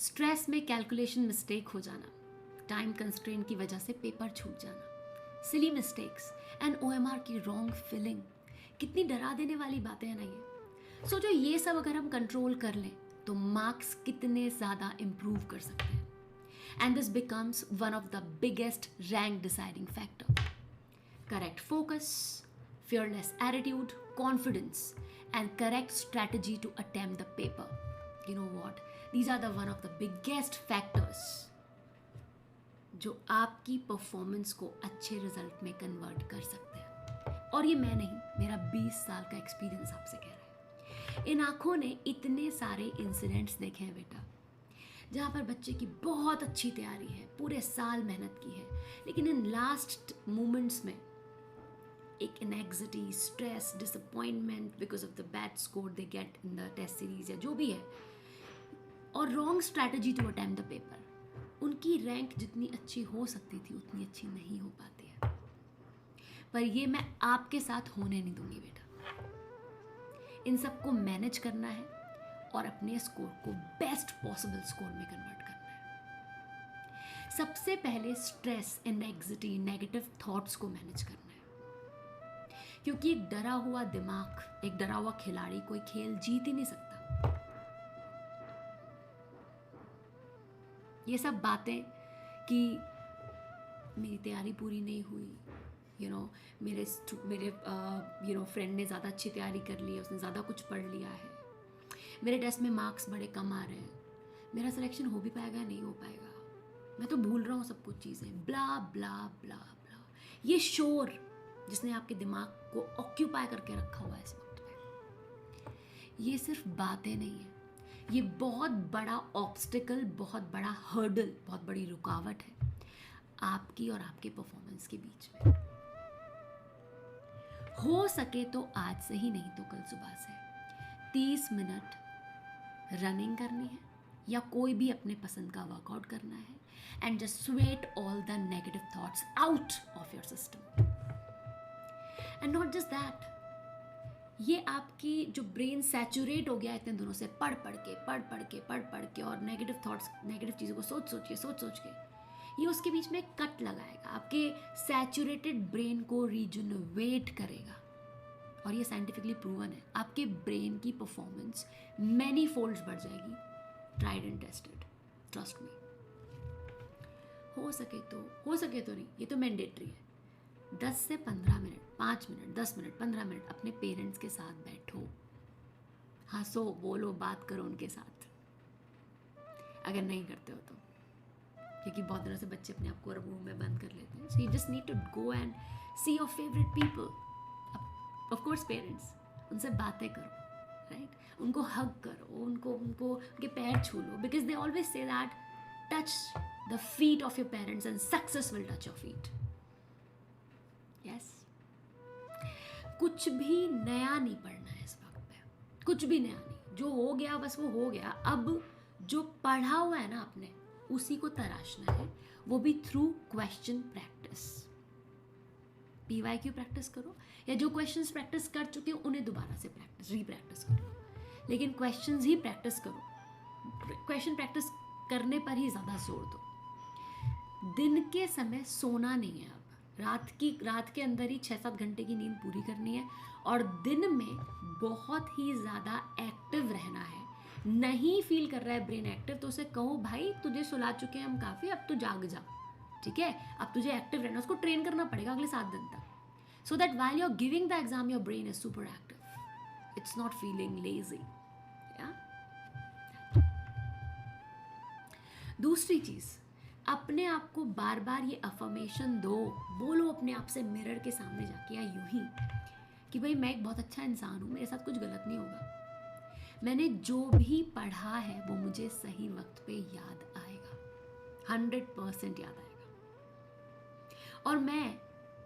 Stress में calculation mistake हो जाना, टाइम कंस्ट्रेंट की वजह से पेपर छूट जाना, सिली मिस्टेक्स एंड ओएमआर की रॉन्ग फिलिंग, कितनी डरा देने वाली बातें हैं ना ये। सोचो ये सब अगर हम कंट्रोल कर लें तो मार्क्स कितने ज़्यादा इम्प्रूव कर सकते हैं। And this becomes one of the biggest rank deciding factor. Correct focus, fearless attitude, confidence, and correct strategy to attempt the paper. You know what? These are the one of the biggest factors जो आपकी performance को अच्छे result में convert कर सकते हैं। और ये मैं नहीं, मेरा 20 साल का एक्सपीरियंस आपसे कह रहा है। इन आंखों ने इतने सारे इंसिडेंट्स देखे हैं बेटा, जहाँ पर बच्चे की बहुत अच्छी तैयारी है, पूरे साल मेहनत की है, लेकिन इन लास्ट मोमेंट्स में एक anxiety, stress, disappointment because of the bad score they get in the test series या जो भी है, और wrong strategy to attempt the paper, उनकी रैंक जितनी अच्छी हो सकती थी उतनी अच्छी नहीं हो पाती है। पर ये मैं आपके साथ होने नहीं दूंगी बेटा। इन सबको मैनेज करना है और अपने स्कोर को बेस्ट पॉसिबल स्कोर में कन्वर्ट करना है। सबसे पहले स्ट्रेस, एंग्जाइटी, नेगेटिव थॉट्स को मैनेज करना है, क्योंकि एक डरा हुआ दिमाग, एक डरा हुआ खिलाड़ी कोई खेल जीत ही नहीं सकता। ये सब बातें कि मेरी तैयारी पूरी नहीं हुई, मेरे फ्रेंड ने ज़्यादा अच्छी तैयारी कर ली है, उसने ज़्यादा कुछ पढ़ लिया है, मेरे टेस्ट में मार्क्स बड़े कम आ रहे हैं, मेरा सिलेक्शन हो भी पाएगा नहीं हो पाएगा, मैं तो भूल रहा हूँ सब कुछ चीज़ें, ब्ला ब्ला ब्ला ब्ला। ये शोर जिसने आपके दिमाग को ऑक्यूपाई करके रखा हुआ है इस वक्त में, ये सिर्फ बातें नहीं है, ये बहुत बड़ा ऑब्स्टिकल, बहुत बड़ा हर्डल, बहुत बड़ी रुकावट है आपकी और आपके परफॉर्मेंस के बीच में। हो सके तो आज से ही, नहीं तो कल सुबह से 30 मिनट रनिंग करनी है या कोई भी अपने पसंद का वर्कआउट करना है, and just sweat all the negative thoughts out of your system. And not just that, ये आपकी जो ब्रेन सैचुरेट हो गया इतने दिनों से पढ़ पढ़ के और नेगेटिव थॉट्स, नेगेटिव चीज़ों को सोच सोच के, ये उसके बीच में कट लगाएगा, आपके सैचुरेटेड ब्रेन को रीजनरेट करेगा। और ये साइंटिफिकली प्रूवन है, आपके ब्रेन की परफॉर्मेंस मैनी फोल्ड्स बढ़ जाएगी। Tried and tested, trust me. हो सके तो नहीं, ये तो मैंडेटरी है। 10 से 15 मिनट, 5 मिनट, 10 मिनट, 15 मिनट अपने पेरेंट्स के साथ बैठो, हंसो, बोलो, बात करो उनके साथ, अगर नहीं करते हो तो, क्योंकि बहुत दिनों से बच्चे अपने आप को रूम में बंद कर लेते हैं। So you just need to go and see your favourite people, of course parents, उनसे बातें करो, राइट, उनको हग करो, उनके पैर छू लो, because they always say that touch the feet of your parents and success will touch your feet. Yes, कुछ भी नया नहीं पढ़ना है इस वक्त पे, कुछ भी नया नहीं, जो हो गया बस वो हो गया। अब जो पढ़ा हुआ है ना आपने, उसी को तराशना है, वो भी through question practice. PYQ practice करो, या जो क्वेश्चंस प्रैक्टिस कर चुके हो उन्हें दोबारा से रीप्रैक्टिस करो, लेकिन क्वेश्चंस ही प्रैक्टिस करो। क्वेश्चन प्रैक्टिस करने पर ही ज़्यादा जोर दो। दिन के समय सोना नहीं है, अब रात के अंदर ही 6-7 घंटे की नींद पूरी करनी है, और दिन में बहुत ही ज़्यादा एक्टिव रहना है। नहीं फील कर रहा है ब्रेन एक्टिव, तो उसे कहो भाई तुझे सुला चुके हैं हम काफ़ी, अब तो जाग जा, ठीक है, अब तुझे एक्टिव रहना, उसको ट्रेन करना पड़ेगा अगले 7 दिन तक, so that while you are giving the exam your brain is super active, it's not feeling lazy. दूसरी चीज़, अपने आप को बार बार ये अफर्मेशन दो, बोलो अपने आप से मिरर के सामने जाके, या यूं ही कि भाई मैं एक बहुत अच्छा इंसान हूँ, मेरे साथ कुछ गलत नहीं होगा, मैंने जो भी पढ़ा है वो मुझे सही वक्त पे याद आएगा, 100% याद आएगा, और मैं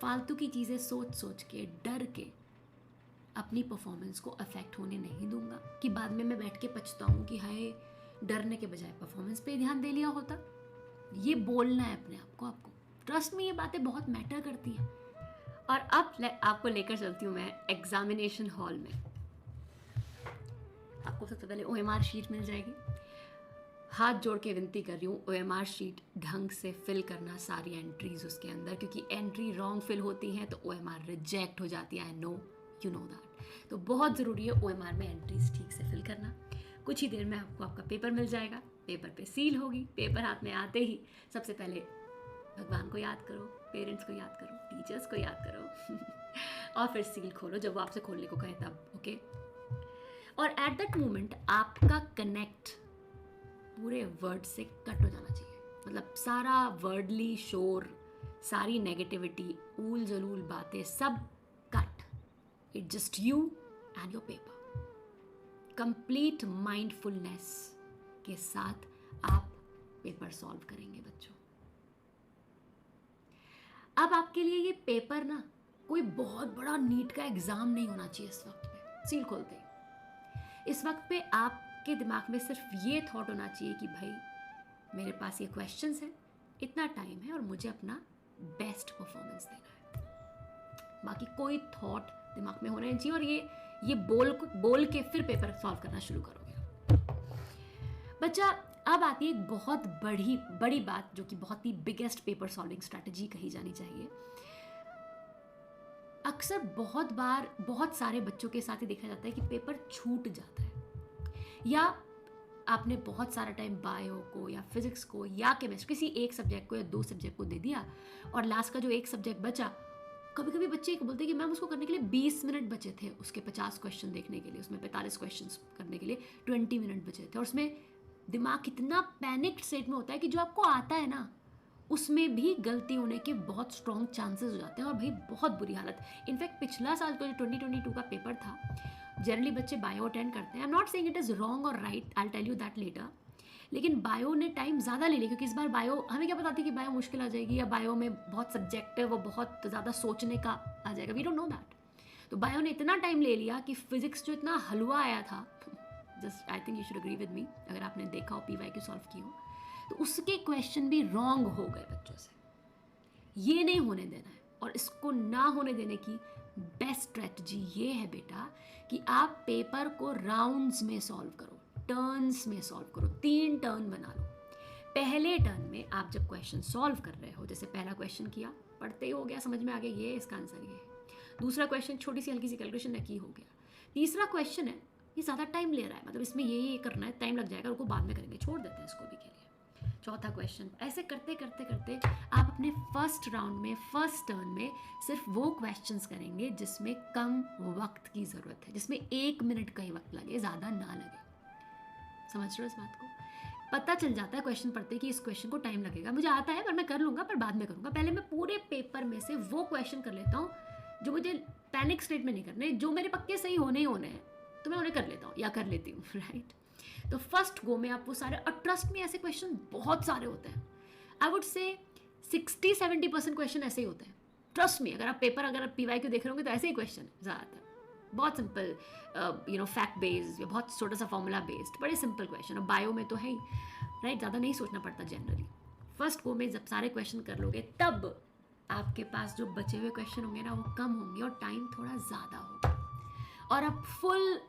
फालतू की चीज़ें सोच के, डर के अपनी परफॉर्मेंस को अफेक्ट होने नहीं दूंगा, कि बाद में मैं बैठ के पछताऊँ कि हाय डरने के बजाय परफॉर्मेंस पे ध्यान दे लिया होता। ये बोलना है अपने आप को, आपको ट्रस्ट में ये बातें बहुत मैटर करती हैं। और अब आपको लेकर चलती हूँ मैं एग्जामिनेशन हॉल में। आपको सबसे पहले OMR शीट मिल जाएगी, हाथ जोड़ के विनती कर रही हूँ, OMR शीट ढंग से फिल करना सारी एंट्रीज उसके अंदर, क्योंकि एंट्री रॉन्ग फिल होती हैं तो OMR रिजेक्ट हो जाती है। I know you know that. तो बहुत ज़रूरी है OMR में एंट्रीज ठीक से फिल करना। कुछ ही देर में आपको आपका पेपर मिल जाएगा, पेपर पे सील होगी। पेपर हाथ में आते ही सबसे पहले भगवान को याद करो, पेरेंट्स को याद करो, टीचर्स को याद करो और फिर सील खोलो जब वो आपसे खोलने को कहे तब। ओके, और एट दैट मोमेंट आपका कनेक्ट पूरे वर्ड से कट हो जाना चाहिए। मतलब सारा वर्डली शोर, सारी नेगेटिविटी, ऊल जलूल बातें सब cut. It just you and your paper. Complete mindfulness के साथ आप पेपर सॉल्व करेंगे बच्चों। अब आपके लिए ये पेपर ना कोई बहुत बड़ा नीट का एग्जाम नहीं होना चाहिए। इस वक्त पे सील खोलते ही इस वक्त पे आपके दिमाग में सिर्फ ये थॉट होना चाहिए कि भाई मेरे पास ये क्वेश्चंस हैं, इतना टाइम है और मुझे अपना बेस्ट परफॉर्मेंस देना है। बाकी कोई थॉट दिमाग में होना नहीं चाहिए। और ये बोल के फिर पेपर सॉल्व करना शुरू करोगे बच्चा। अब आती है एक बहुत बड़ी बात, जो कि बहुत ही बिगेस्ट पेपर सॉल्विंग स्ट्रैटेजी कही जानी चाहिए। अक्सर बहुत बार बहुत सारे बच्चों के साथ ही देखा जाता है कि पेपर छूट जाता है, या आपने बहुत सारा टाइम बायो को या फिजिक्स को या केमिस्ट्री, किसी एक सब्जेक्ट को या दो सब्जेक्ट को दे दिया, और लास्ट का जो एक सब्जेक्ट बचा, कभी कभी बच्चे बोलते हैं कि मैम उसको करने के लिए 20 मिनट बचे थे, उसके 50 क्वेश्चन देखने के लिए, उसमें 45 क्वेश्चन करने के लिए 20 मिनट बचे थे, और उसमें दिमाग इतना पैनिक्ड स्टेट में होता है कि जो आपको आता है ना उसमें भी गलती होने के बहुत स्ट्रॉन्ग चांसेस हो जाते हैं, और भाई बहुत बुरी हालत। इनफैक्ट पिछला साल का जो 2022 का पेपर था, जनरली बच्चे बायो अटेंड करते हैं। I am not saying it is wrong or right, I will tell you that later, लेकिन बायो ने टाइम ज़्यादा ले लिया, क्योंकि इस बार बायो, हमें क्या पता थी कि बायो मुश्किल आ जाएगी, या बायो में बहुत सब्जेक्टिव और बहुत ज़्यादा सोचने का आ जाएगा, वी डोंट नो दैट। तो बायो ने इतना टाइम ले लिया कि फिजिक्स जो इतना हलवा आया था, just I think you should agree with me, अगर आपने देखा हो PYQ सॉल्व की हो, तो उसके क्वेश्चन भी रॉन्ग हो गए बच्चों से। ये नहीं होने देना है, और इसको ना होने देने की बेस्ट स्ट्रेटजी ये है बेटा कि आप पेपर को राउंड्स में सॉल्व करो, टर्न्स में सॉल्व करो। 3 टर्न बना लो। पहले टर्न में आप जब क्वेश्चन सॉल्व कर रहे हो, जैसे पहला क्वेश्चन किया, पढ़ते ही हो गया, समझ में आ गया ये इसका आंसर ये है। दूसरा क्वेश्चन छोटी सी हल्की सी कैलकुलेशन ने की, हो गया। तीसरा क्वेश्चन है, ये ज़्यादा टाइम ले रहा है, मतलब इसमें ये करना है, टाइम लग जाएगा, उनको बाद में करेंगे, छोड़ देते हैं इसको भी के लिए। चौथा क्वेश्चन, ऐसे करते करते करते आप अपने फर्स्ट राउंड में, फर्स्ट टर्न में सिर्फ वो क्वेश्चंस करेंगे जिसमें कम वक्त की ज़रूरत है, जिसमें 1 मिनट का ही वक्त लगे, ज़्यादा ना लगे। समझ रहे हो इस बात को? पता चल जाता है क्वेश्चन पढ़ते कि इस क्वेश्चन को टाइम लगेगा, मुझे आता है पर मैं कर लूँगा, पर बाद में करूँगा। पहले मैं पूरे पेपर में से वो क्वेश्चन कर लेता हूँ जो मुझे पैनिक स्टेट में नहीं करने, जो मेरे पक्के सही होने ही होने हैं, तो मैं उन्हें कर लेता हूँ या कर लेती हूँ, राइट। तो फर्स्ट गो में आप वो सारे, और ट्रस्ट में ऐसे क्वेश्चन बहुत सारे होते हैं। आई वुड से 60-70% क्वेश्चन ऐसे ही होते हैं, ट्रस्ट में। अगर आप पेपर, अगर आप PYQ देख रहे होंगे तो ऐसे ही क्वेश्चन है ज़्यादातर, बहुत सिंपल, फैक्ट बेस्ड या बहुत छोटा सा फॉर्मूला बेस्ड, बड़े सिंपल क्वेश्चन। और बायो में तो है ही, राइट, ज़्यादा नहीं सोचना पड़ता जनरली। फर्स्ट गो में जब सारे क्वेश्चन कर लोगे, तब आपके पास जो बचे हुए क्वेश्चन होंगे ना, वो कम होंगे और टाइम थोड़ा ज़्यादा होगा, और आप फुल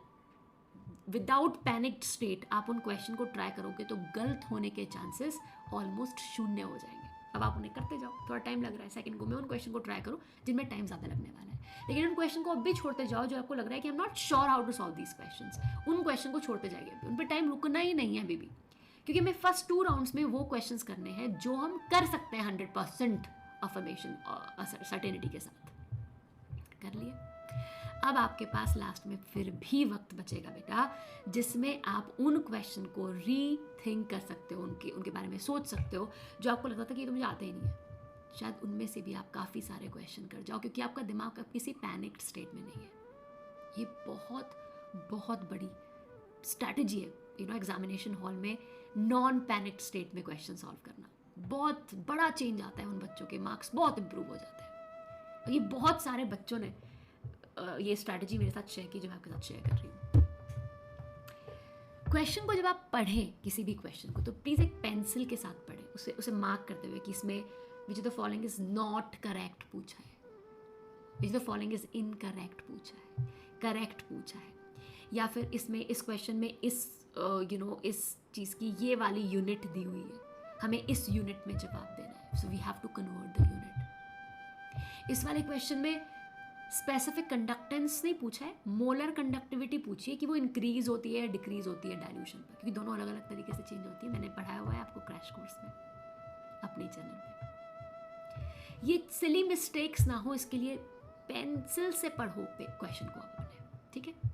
विदाउट पैनिक्ड स्टेट आप उन क्वेश्चन को ट्राई करोगे तो गलत होने के चांसेस ऑलमोस्ट शून्य हो जाएंगे। अब आप उन्हें करते जाओ, थोड़ा टाइम लग रहा है, सेकंड गो में उन क्वेश्चन को ट्राई करो जिनमें टाइम ज़्यादा लगने वाला है, लेकिन उन क्वेश्चन को अब भी छोड़ते जाओ जो आपको लग रहा है कि I am not sure how to solve these questions. उन क्वेश्चन को छोड़ते जाइए, उन पर टाइम रुकना ही नहीं है अभी भी, क्योंकि हमें फर्स्ट 2 राउंड्स में वो क्वेश्चन करने हैं जो हम कर सकते हैं 100% अफर्मेशन और सर्टेनिटी के साथ। कर लिए। अब आपके पास लास्ट में फिर भी वक्त बचेगा बेटा, जिसमें आप उन क्वेश्चन को रीथिंक कर सकते हो, उनके बारे में सोच सकते हो, जो आपको लगता था कि ये तो मुझे आते ही नहीं है। शायद उनमें से भी आप काफ़ी सारे क्वेश्चन कर जाओ, क्योंकि आपका दिमाग अब किसी पैनिक्ड स्टेट में नहीं है। ये बहुत बहुत बड़ी स्ट्रैटेजी है, एग्जामिनेशन हॉल में नॉन पैनिक्ड स्टेट में क्वेश्चन सॉल्व करना। बहुत बड़ा चेंज आता है, उन बच्चों के मार्क्स बहुत इंप्रूव हो जाते हैं। और ये बहुत सारे बच्चों ने ये स्ट्रैटेजी मेरे साथ शेयर की, जो मैं आपके साथ शेयर कर रही हूँ। क्वेश्चन को जब आप पढ़ें, किसी भी क्वेश्चन को, तो प्लीज़ एक पेंसिल के साथ पढ़ें, उसे मार्क करते हुए कि इसमें which the following is not correct पूछा है, which the following is incorrect पूछा है, करेक्ट पूछा है, या फिर इसमें, इस क्वेश्चन में इस इस चीज़ की ये वाली यूनिट दी हुई है, हमें इस यूनिट में जवाब देना है, so we have to convert the unit. इस वाले क्वेश्चन में स्पेसिफिक कंडक्टेंस नहीं पूछा है, मोलर कंडक्टिविटी पूछी है कि वो इंक्रीज होती है या डिक्रीज होती है डाइल्यूशन पर, क्योंकि दोनों अलग अलग तरीके से चेंज होती है। मैंने पढ़ाया हुआ है आपको क्रैश कोर्स में अपने चैनल पे। ये सिली मिस्टेक्स ना हो, इसके लिए पेंसिल से पढ़ो क्वेश्चन को अपने, ठीक है।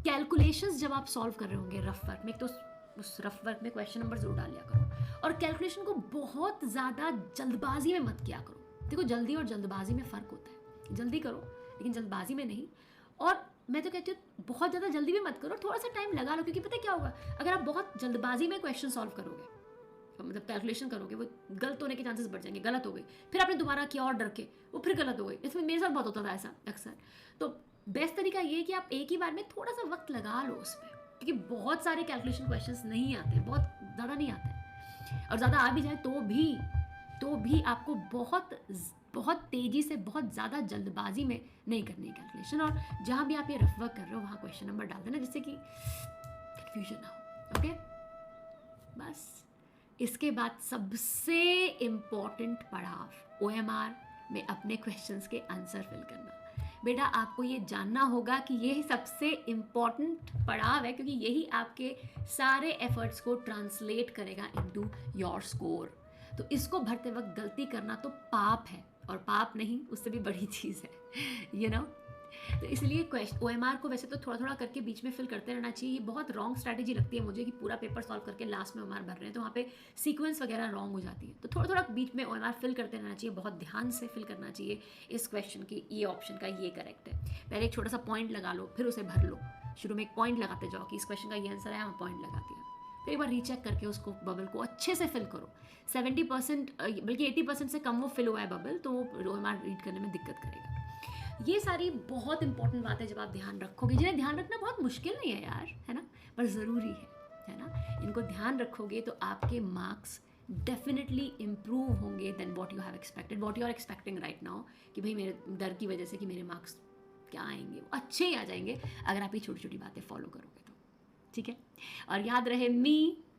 कैलकुलेशंस जब आप सॉल्व कर रहे होंगे रफ वर्क में, तो उस रफ वर्क में क्वेश्चन नंबर जरूर डाल लिया करो, और कैलकुलेशन को बहुत ज़्यादा जल्दबाजी में मत किया करो। देखो, जल्दी और जल्दबाजी में फ़र्क होता है, जल्दी करो लेकिन जल्दबाजी में नहीं। और मैं तो कहती हूँ बहुत ज़्यादा जल्दी भी मत करो, थोड़ा सा टाइम लगा लो, क्योंकि पता है क्या होगा, अगर आप बहुत जल्दबाजी में क्वेश्चन सॉल्व करोगे, मतलब कैलकुलेशन करोगे, वो गलत होने के चांसेस बढ़ जाएंगे, गलत हो गई, फिर आपने दोबारा किया और डर के वो फिर गलत हो गई। इसमें मेरे साथ बहुत होता था ऐसा अक्सर। तो बेस्ट तरीका ये है कि आप एक ही बार में थोड़ा सा वक्त लगा लो उस पर, क्योंकि बहुत सारे कैलकुलेशन क्वेश्चंस नहीं आते, बहुत ज़्यादा नहीं आते, और ज़्यादा आ भी जाए तो भी आपको बहुत तेज़ी से, बहुत ज़्यादा जल्दबाजी में नहीं करनी है कैलकुलेशन। और जहाँ भी आप ये रफ वर्क कर रहे हो वहाँ क्वेश्चन नंबर डाल देना, जिससे कि कन्फ्यूजन ना हो। ओके, बस इसके बाद सबसे इम्पॉर्टेंट पड़ाव OMR में अपने क्वेश्चंस के आंसर फिल करना। बेटा, आपको ये जानना होगा कि ये सबसे इम्पॉर्टेंट पड़ाव है, क्योंकि यही आपके सारे एफर्ट्स को ट्रांसलेट करेगा इनटू योर स्कोर। तो इसको भरते वक्त गलती करना तो पाप है, और पाप नहीं, उससे भी बड़ी चीज़ है, यू नो। तो इसलिए OMR को वैसे तो थोड़ा थोड़ा करके बीच में फिल करते रहना चाहिए। ये बहुत रॉन्ग स्ट्रैटेजी लगती है मुझे कि पूरा पेपर सॉल्व करके लास्ट में OMR भर रहे हैं, तो वहाँ पे सीक्वेंस वगैरह रॉन्ग हो जाती है। तो थोड़ा थोड़ा बीच में OMR फिल करते रहना चाहिए, बहुत ध्यान से फिल करना चाहिए इस क्वेश्चन की, ये ऑप्शन का ये करेक्ट है। पहले एक छोटा सा पॉइंट लगा लो, फिर उसे भर लो। शुरू में एक पॉइंट लगाते जाओ कि इस क्वेश्चन का ये आंसर है, मैं पॉइंट लगा दिया, फिर एक बार रीचेक करके उसको बबल को अच्छे से फिल करो। 70% बल्कि 80% से कम वो फिल हुआ है बबल, तो वो OMR रीड करने में दिक्कत करेगा। ये सारी बहुत इंपॉर्टेंट बात है जब आप ध्यान रखोगे, जिन्हें ध्यान रखना बहुत मुश्किल नहीं है यार, है ना, पर ज़रूरी है ना। इनको ध्यान रखोगे तो आपके मार्क्स डेफिनेटली इम्प्रूव होंगे then what you have expected, what you are expecting right now, कि भाई मेरे डर की वजह से कि मेरे मार्क्स क्या आएंगे, वो अच्छे ही आ जाएंगे अगर आप ये छोटी छोटी बातें फॉलो करोगे तो, ठीक है। और याद रहे,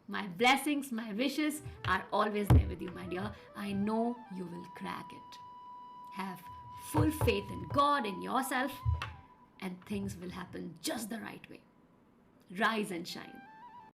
my blessings, my wishes are always there with you, my dear. I know you will crack it. Have full faith in God, in yourself, and things will happen just the right way. Rise and shine.